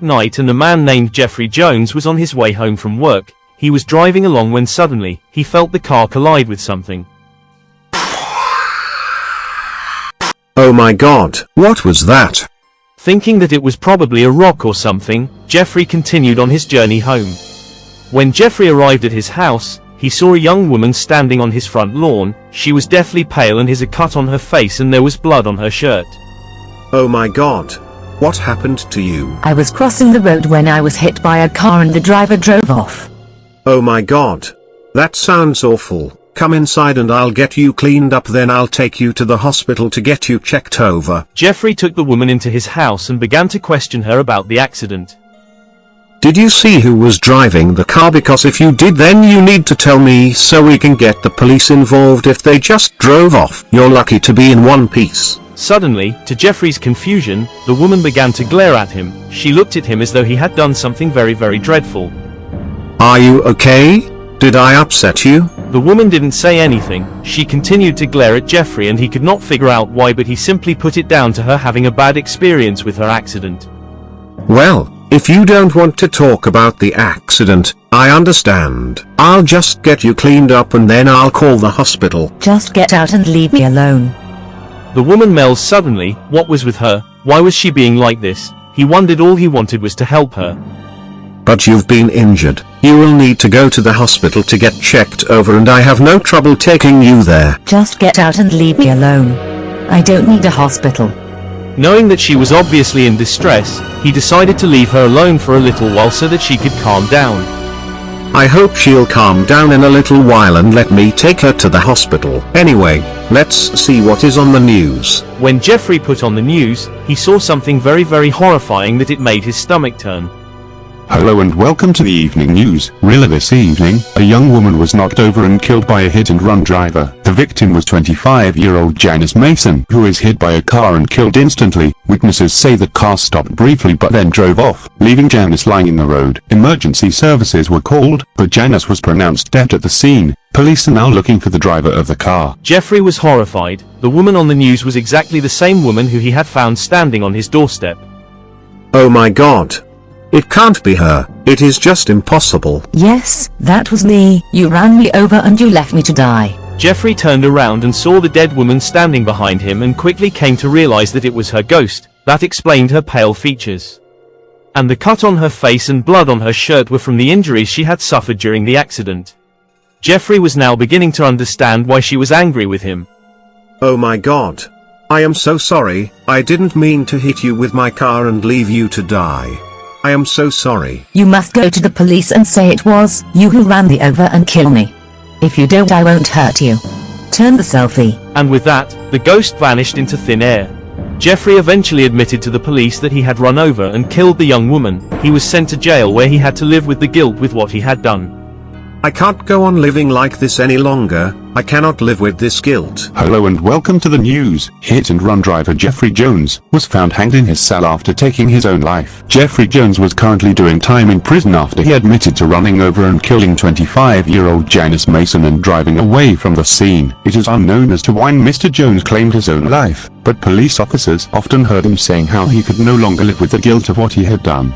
night and a man named Jeffrey Jones was on his way home from work. He was driving along when suddenly, he felt the car collide with something. Oh my God, what was that? Thinking that it was probably a rock or something, Jeffrey continued on his journey home. When Jeffrey arrived at his house, he saw a young woman standing on his front lawn. She was deathly pale and had a cut on her face and there was blood on her shirt. Oh my God. What happened to you? I was crossing the road when I was hit by a car and the driver drove off. Oh my God. That sounds awful. Come inside and I'll get you cleaned up, then I'll take you to the hospital to get you checked over. Jeffrey took the woman into his house and began to question her about the accident. Did you see who was driving the car? Because if you did, then you need to tell me so we can get the police involved. If they just drove off, you're lucky to be in one piece. Suddenly, to Jeffrey's confusion, the woman began to glare at him. She looked at him as though he had done something very, very dreadful. Are you okay? Did I upset you? The woman didn't say anything. She continued to glare at Jeffrey and he could not figure out why, but he simply put it down to her having a bad experience with her accident. Well, if you don't want to talk about the accident, I understand. I'll just get you cleaned up and then I'll call the hospital. Just get out and leave me alone. The woman melted suddenly. What was with her? Why was she being like this? He wondered. All he wanted was to help her. But you've been injured. You will need to go to the hospital to get checked over and I have no trouble taking you there. Just get out and leave me alone. I don't need a hospital. Knowing that she was obviously in distress, he decided to leave her alone for a little while so that she could calm down. I hope she'll calm down in a little while and let me take her to the hospital. Anyway, let's see what is on the news. When Jeffrey put on the news, he saw something very, very horrifying that it made his stomach turn. Hello and welcome to the evening news. Really, this evening, a young woman was knocked over and killed by a hit-and-run driver. The victim was 25-year-old Janice Mason, who was hit by a car and killed instantly. Witnesses say the car stopped briefly but then drove off, leaving Janice lying in the road. Emergency services were called, but Janice was pronounced dead at the scene. Police are now looking for the driver of the car. Jeffrey was horrified. The woman on the news was exactly the same woman who he had found standing on his doorstep. Oh my God. It can't be her. It is just impossible. Yes, that was me. You ran me over and you left me to die. Jeffrey turned around and saw the dead woman standing behind him and quickly came to realize that it was her ghost. That explained her pale features. And the cut on her face and blood on her shirt were from the injuries she had suffered during the accident. Jeffrey was now beginning to understand why she was angry with him. Oh my God. I am so sorry. I didn't mean to hit you with my car and leave you to die. I am so sorry. You must go to the police and say it was you who ran me over and kill me. If you don't, I won't hurt you. Turn the selfie. And with that, the ghost vanished into thin air. Jeffrey eventually admitted to the police that he had run over and killed the young woman. He was sent to jail where he had to live with the guilt with what he had done. I can't go on living like this any longer. I cannot live with this guilt. Hello and welcome to the news. Hit-and-run driver Jeffrey Jones was found hanged in his cell after taking his own life. Jeffrey Jones was currently doing time in prison after he admitted to running over and killing 25-year-old Janice Mason and driving away from the scene. It is unknown as to why Mr. Jones claimed his own life, but police officers often heard him saying how he could no longer live with the guilt of what he had done.